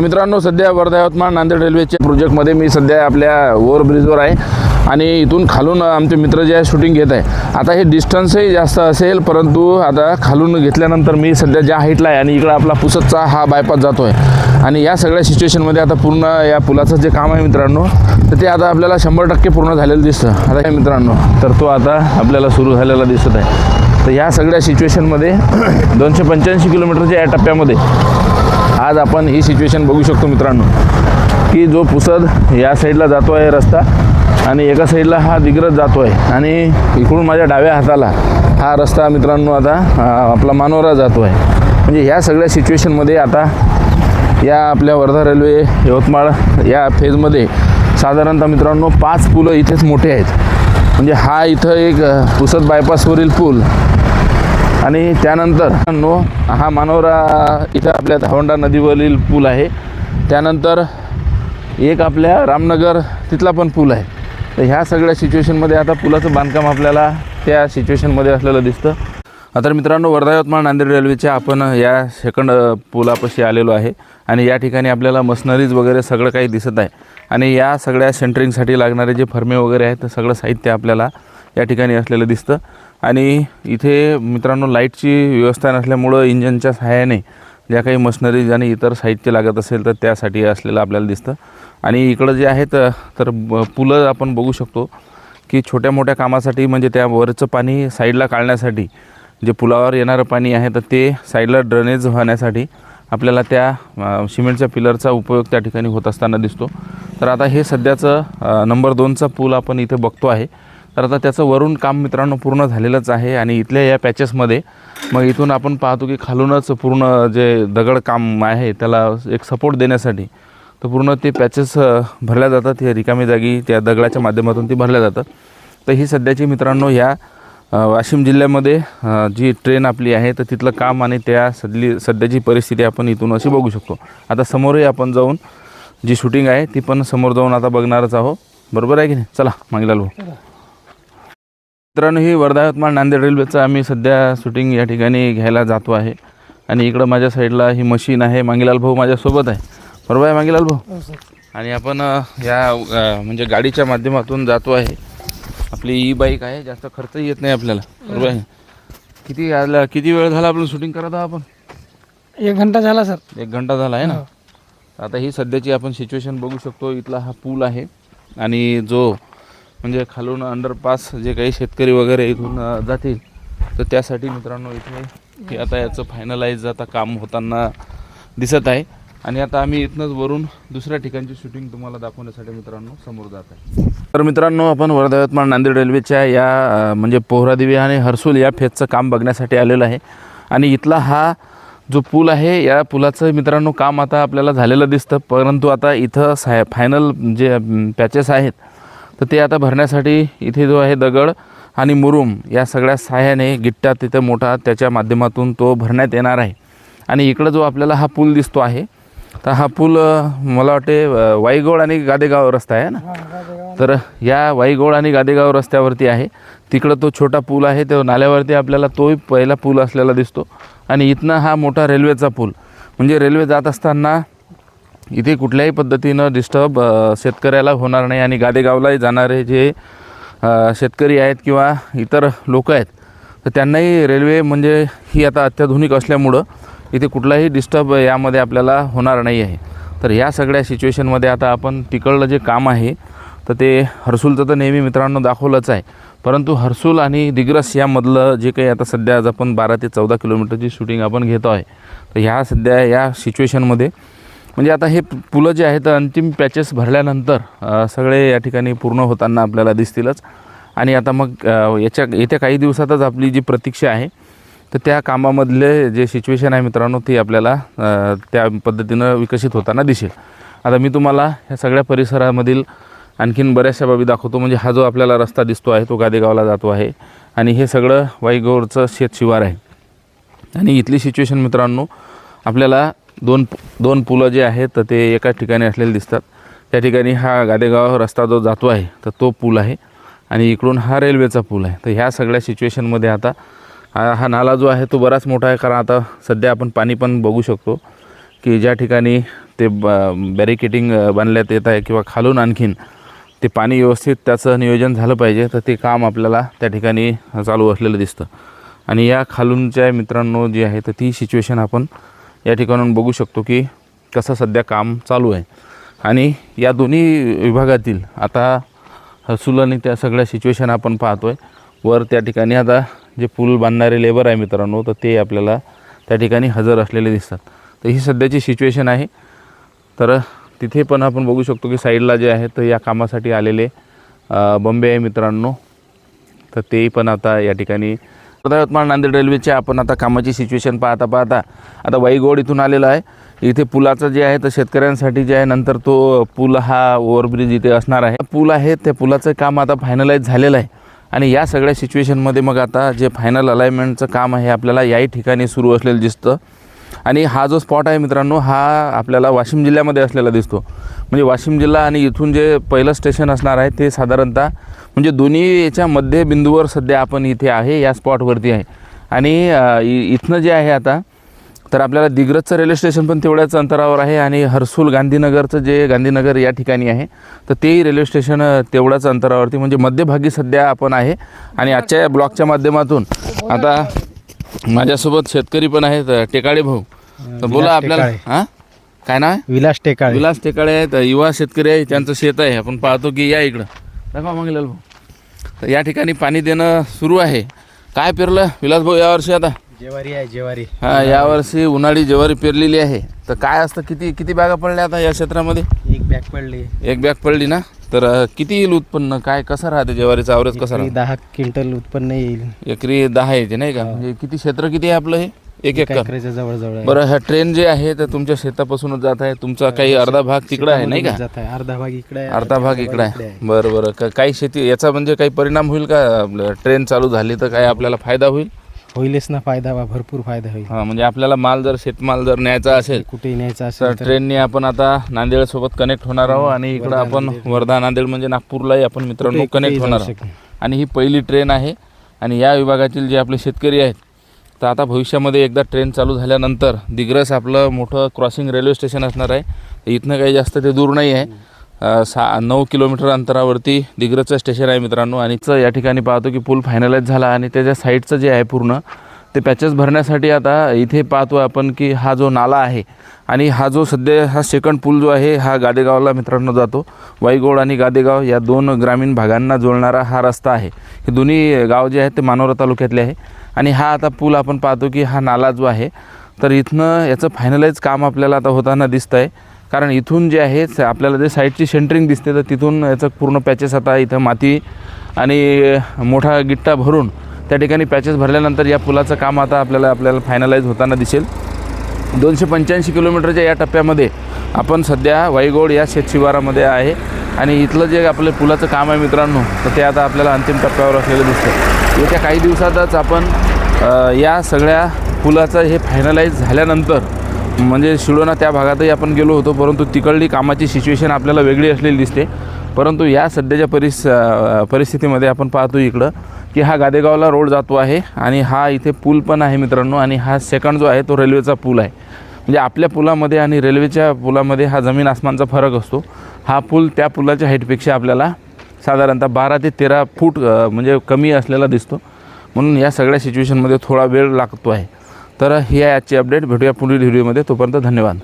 मित्रांनो, सध्या वर्धा यवतमाळ नांदेड रेल्वेच्या प्रोजेक्टमध्ये मी सध्या आपल्या ओव्हरब्रिजवर आहे आणि इथून खालून आमचे मित्र जे आहे शूटिंग घेत आहे. आता हे डिस्टन्सही जास्त असेल, परंतु आता खालून घेतल्यानंतर मी सध्या ज्या हाईटला आहे आणि इकडं आपला पुसदचा हा बायपास जातो आहे आणि या सगळ्या सिच्युएशनमध्ये आता पूर्ण या पुलाचं जे काम आहे मित्रांनो, तर ते आता आपल्याला 100% पूर्ण झालेलं दिसतं. आता हे मित्रांनो, तर तो आता आपल्याला सुरू झालेला दिसत आहे. तर ह्या सगळ्या सिच्युएशनमध्ये 285 किलोमीटरच्या या टप्प्यामध्ये आज आपण ही सिच्युएशन बघू शकतो मित्रांनो, की जो पुसद या साईडला जातो आहे रस्ता आणि एका साईडला हा दिग्रज जातो आहे आणि इकडून माझ्या डाव्या हाताला हा रस्ता मित्रांनो आता आपला मानोरा जातो आहे. म्हणजे ह्या सगळ्या सिच्युएशनमध्ये आता या आपल्या वर्धा रेल्वे यवतमाळ या फेजमध्ये साधारणतः मित्रांनो 5 पुलं इथेच मोठे आहेत. म्हणजे हा इथं एक पुसद बायपासवरील पूल आणि त्यानंतर हा मानोरा इथं आपल्या धावंडा नदीवरील पूल आहे. त्यानंतर एक आपल्या रामनगर तिथला पण पूल आहे. तर ह्या सगळ्या सिच्युएशनमध्ये आता पुलाचं बांधकाम आपल्याला त्या सिच्युएशनमध्ये असलेलं दिसतं. आता मित्रांनो, वर्धा यवतमाळ नांदेड रेल्वेच्या आपण या सेकंड पुलापाशी आलेलो आहे आणि या ठिकाणी आपल्याला मशनरीज वगैरे सगळं काही दिसत आहे आणि या सगळ्या सेंटरिंगसाठी लागणारे जे फर्मे वगैरे आहेत ते सगळं साहित्य आपल्याला या ठिकाणी असलेलं दिसतं. आणि इथे मित्रांनो लाईटची व्यवस्था नसल्यामुळं इंजनच्या सहाय्याने ज्या काही मशनरीज आणि इतर साहित्य लागत असेल तर त्यासाठी असलेलं आपल्याला दिसतं. आणि इकडं जे आहेत तर पुलं आपण बघू शकतो की छोट्या मोठ्या कामासाठी म्हणजे त्या वरचं पाणी साईडला काढण्यासाठी जे पुलावर येणारं पाणी आहे तर ते साईडला ड्रेनेज होण्यासाठी आपल्याला त्या सिमेंटच्या पिलरचा उपयोग त्या ठिकाणी होत असताना दिसतो. तर आता हे सध्याचं नंबर 2चा पूल आपण इथे बघतो आहे. तर आता त्याचं वरून काम मित्रांनो पूर्ण झालेलंच आहे आणि इथल्या या पॅचेसमध्ये मग इथून आपण पाहतो की खालूनच पूर्ण जे दगड काम आहे त्याला एक सपोर्ट देण्यासाठी तर पूर्ण ते पॅचेस भरल्या जातात. हे रिकामी जागी त्या दगडाच्या माध्यमातून ती भरल्या जातात. तर ही सध्याची मित्रांनो ह्या वाशिम जिल्ह्यामध्ये जी ट्रेन आपली आहे तर तिथलं काम आणि त्या सध्याची परिस्थिती आपण इथून अशी बघू शकतो. आता समोरही आपण जाऊन जी शूटिंग आहे ती पण समोर जाऊन आता बघणारच आहोत. बरोबर आहे की नाही? चला मांगीलाल भाऊ. मित्रांनो, ही वर्धा यवतमाळ नांदेड रेल्वेचं आम्ही सध्या शूटिंग या ठिकाणी घ्यायला जातो आहे आणि इकडं माझ्या साईडला ही मशीन आहे. मांगीलाल भाऊ माझ्यासोबत आहे. बरोबर आहे मांगीलाल भाऊ? आणि आपण या म्हणजे गाडीच्या माध्यमातून जातो आहे. आपली ई बाईक आहे, जास्त खर्चही येत नाही आपल्याला. बरोबर आहे? किती वेळ झाला आपण शूटिंग करत आहोत? आपण 1 घंटा झाला सर. 1 घंटा झाला आहे ना. आता ही सध्याची आपण सिच्युएशन बघू शकतो. इथला हा पूल आहे आणि जो म्हणजे खालून अंडरपास जे काही शेतकरी वगैरे इथून जातील तर त्यासाठी मित्रांनो इथे की आता याचं फायनलाइज आता काम होताना दिसत आहे. आणि आता आम्ही इथनंच वरून दुसऱ्या ठिकाणची शूटिंग तुम्हाला दाखवण्यासाठी मित्रांनो समोर जात आहे. तर मित्रांनो, आपण वर्धा यवतमाळ नांदेड रेल्वेच्या या म्हणजे पोहरादेवी आणि हर्सूल या फेजचं काम बघण्यासाठी आलेलं आहे. आणि इथला हा जो पूल आहे या पुलाचं मित्रांनो काम आता आपल्याला झालेलं दिसतं. परंतु आता इथं फायनल जे पॅचेस आहेत तर ते आता भरण्यासाठी इथे जो आहे दगड आणि मुरुम या सगळ्या सहाय्याने गिट्टा तिथं मोठा त्याच्या माध्यमातून तो भरण्यात येणार आहे. आणि इकडं जो आपल्याला हा पूल दिसतो आहे तर हा पूल मला वाटते वाईगोळ आणि गादेगाव रस्ता आहे ना. तर या वाईगोळ आणि गादेगाव रस्त्यावरती आहे. तिकडं तो छोटा पूल आहे तो नाल्यावरती आपल्याला तोही पहिला पूल असलेला दिसतो. आणि इथनं हा मोठा रेल्वेचा पूल म्हणजे रेल्वे जात असताना इथे कुठल्याही पद्धतीनं डिस्टर्ब शेतकऱ्याला होणार नाही. आणि गादेगावलाही जाणारे जे शेतकरी आहेत किंवा इतर लोक आहेत तर त्यांनाही रेल्वे म्हणजे ही आता अत्याधुनिक असल्यामुळं इथे कुठलाही डिस्टर्ब यामध्ये आपल्याला होणार नाही आहे. तर ह्या सगळ्या सिच्युएशनमध्ये आता आपण तिकडलं जे काम आहे तर ते हर्सूलचं तर नेहमी मित्रांनो दाखवलंच आहे. परंतु हर्सूल आणि दिग्रस यामधलं जे काही आता सध्या आज आपण 12 ते 14 किलोमीटरची शूटिंग आपण घेतो आहे तर ह्या सध्या या सिच्युएशनमध्ये म्हणजे आता हे पुलं जे आहेत अंतिम पॅचेस भरल्यानंतर सगळे या ठिकाणी पूर्ण होताना आपल्याला दिसतीलच. आणि आता मग येत्या काही दिवसातच आपली जी प्रतीक्षा आहे तर त्या कामामधले जे सिच्युएशन आहे मित्रांनो ती आपल्याला त्या पद्धतीनं विकसित होताना दिसेल. आता मी तुम्हाला ह्या सगळ्या परिसरामधील आणखीन बऱ्याचशा बाबी दाखवतो. म्हणजे हा जो आपल्याला रस्ता दिसतो आहे तो गादेगावला जातो आहे आणि हे सगळं वाईगोरचं शेतशिवार आहे. आणि इथली सिच्युएशन मित्रांनो आपल्याला दोन पुलं जे आहेत तर ते एका ठिकाणी असलेले दिसतात. त्या ठिकाणी हा गादेगाव रस्ता जो जातो आहे तर तो पूल आहे आणि इकडून हा रेल्वेचा पूल आहे. तर ह्या सगळ्या सिच्युएशनमध्ये आता हा नाला जो आहे तो बराच मोठा आहे. कारण आता सध्या आपण पाणी पण बघू शकतो की ज्या ठिकाणी ते बॅरिकेटिंग बांधण्यात येत आहे किंवा खालून आणखीन ते पाणी व्यवस्थित त्याचं नियोजन झालं पाहिजे, तर ते काम आपल्याला त्या ठिकाणी चालू असलेलं दिसतं. आणि या खालूनच्या मित्रांनो जी आहे तर ती सिच्युएशन आपण या ठिकाणून बघू शकतो की कसं सध्या काम चालू आहे. आणि या दोन्ही विभागातील आता हसूल आणि त्या सगळ्या सिच्युएशन आपण पाहतो आहे. वर त्या ठिकाणी आता जे पूल बांधणारे लेबर आहे मित्रांनो, तर ते आपल्याला त्या ठिकाणी हजर असलेले दिसतात. तर ही सध्याची सिच्युएशन आहे. तर तिथे पण आपण बघू शकतो की साईडला जे आहे तर या कामासाठी आलेले बंबे आहे मित्रांनो, तर ते पण आता या ठिकाणी यवतमाळ नांदेड रेल्वेच्या आपण आता कामाची सिच्युएशन पाहता आता वाईगोड इथून आलेला आहे. इथे पुलाचं जे आहे तर शेतकऱ्यांसाठी जे आहे नंतर तो पूल हा ओव्हरब्रिज इथे असणार आहे. पूल आहे त्या पुलाचं काम आता फायनलाइज झालेलं आहे. आणि या सगळ्या सिच्युएशनमध्ये मग आता जे फायनल अलाइनमेंटचं काम आहे आपल्याला याही ठिकाणी सुरू असलेलं दिसतं. आणि हा जो स्पॉट आहे मित्रांनो हा आपल्याला वाशिम जिल्ह्यामध्ये असलेला दिसतो. म्हणजे वाशिम जिल्हा आणि इथून जे पहिलं स्टेशन असणार आहे ते साधारणतः म्हणजे दोन्ही याच्या मध्यबिंदूवर सध्या आपण इथे आहे, या स्पॉटवरती आहे. आणि इथनं जे आहे आता तर आपल्याला दिग्रजचं रेल्वे स्टेशन पण तेवढ्याच अंतरावर आहे. आणि हर्सूल गांधीनगरचं जे गांधीनगर या ठिकाणी आहे तर तेही रेल्वे स्टेशन तेवढ्याच अंतरावरती म्हणजे मध्यभागी सध्या आपण आहे. आणि आजच्या या ब्लॉगच्या माध्यमातून आता माझ्यासोबत शेतकरी पण आहेत, टेकाळे भाऊ. तर बोला आपल्याला हां काय नाव आहे? विलास टेकाळे आहेत, युवा शेतकरी आहे, त्यांचं शेत आहे. आपण पाहतो की या इकडं दाखवा मागेल भाऊ. तर या ठिकाणी पाणी देणं सुरू आहे. काय पेरलं विलास भाऊ यावर्षी? आता ज्वारी हां यावर्षी उन्हाळी ज्वारी पेरलेली आहे. तर काय असतं किती बॅगा पडल्या आता या क्षेत्रामध्ये? एक बॅग पडली ना. तर किती येईल उत्पन्न? काय कसं राहते ज्वारीचं ॲव्हरेज कसं राहते? 10 क्विंटल उत्पन्न येईल. एकरी 10 येते नाही का? म्हणजे किती क्षेत्र किती आहे आपलं हे? 1 एकर जवळ. बरं, ह्या ट्रेन जे आहे तर तुमच्या शेतापासूनच जात आहे. तुमचा काही अर्धा भाग तिकडं आहे नाही का? अर्धा भाग इकडे आहे, अर्धा भाग इकडे आहे. बरं काही शेती याचा म्हणजे काही परिणाम होईल का? आपलं ट्रेन चालू झाली तर काय आपल्याला फायदा होईलच ना. फायदा भरपूर फायदा होईल. हां म्हणजे आपल्याला माल जर शेतमाल जर न्यायचा असेल कुठे न्यायचा तर असेल ट्रेनने आपण आता नांदेडसोबत कनेक्ट होणार आहोत. आणि इकडं आपण वर्धा नांदेड म्हणजे नागपूरलाही आपण मित्रांनो कनेक्ट होणार आहोत. आणि ही पहिली ट्रेन आहे. आणि या विभागातील जे आपले शेतकरी आहेत तर आता भविष्यामध्ये एकदा ट्रेन चालू झाल्यानंतर दिग्रस आपलं मोठं क्रॉसिंग रेल्वे स्टेशन असणार आहे. इथनं काही जास्त ते दूर नाही आहे. 9 किलोमीटर अंतरावरती दिग्रजचं स्टेशन आहे मित्रांनो. आणि या ठिकाणी पाहतो की पूल फायनलाइज झाला आणि त्याच्या साईडचं जे आहे पूर्ण ते पॅचेस भरण्यासाठी आता इथे पाहतो आपण की हा जो नाला आहे आणि हा जो सध्या हा सेकंड पूल जो आहे हा गादेगावला मित्रांनो जातो. वाईगोड आणि गादेगाव या 2 ग्रामीण भागांना जोडणारा हा रस्ता आहे. हे दोन्ही गाव जे आहेत ते मानोरा तालुक्यातले आहे. आणि हा आता पूल आपण पाहतो की हा नाला जो आहे तर इथनं याचं फायनलाइज काम आपल्याला आता होताना दिसतं आहे. कारण इथून जे आहे आपल्याला जे साईडची सेंटरिंग दिसते तर तिथून याचं पूर्ण पॅचेस आता इथं माती आणि मोठा गिट्टा भरून त्या ठिकाणी पॅचेस भरल्यानंतर या पुलाचं काम आता आपल्याला फायनलाइज होताना दिसेल. 285 किलोमीटरच्या या टप्प्यामध्ये आपण सध्या वाईगोड या शेतशिवारामध्ये आहे. आणि इथलं जे आपलं पुलाचं काम आहे मित्रांनो तर ते आता आपल्याला अंतिम टप्प्यावर असलेलं दिसतं. येत्या काही दिवसातच आपण या सगळ्या पुलाचं हे फायनलाइज झाल्यानंतर म्हणजे शिळोणा त्या भागातही आपण गेलो होतो, परंतु तिकडली कामाची सिच्युएशन आपल्याला वेगळी असलेली दिसते. परंतु या सध्याच्या परिस्थितीमध्ये आपण पाहतो इकडं की हा गादेगावला रोड जातो आहे. आणि हा इथे पूल पण आहे मित्रांनो. आणि हा सेकंड जो आहे तो रेल्वेचा पूल आहे. म्हणजे आपल्या पुलामध्ये आणि रेल्वेच्या पुलामध्ये हा जमीन आसमानचा फरक असतो. हा पूल त्या पुलाच्या हाईटपेक्षा आपल्याला साधारणतः 12 ते 13 फूट म्हणजे कमी असलेला दिसतो. म्हणून या सगळ्या सिच्युएशनमध्ये थोडा वेळ लागतो आहे. तर ही आहे आजची अपडेट. भेटूया पुढील व्हिडिओमध्ये. तोपर्यंत धन्यवाद.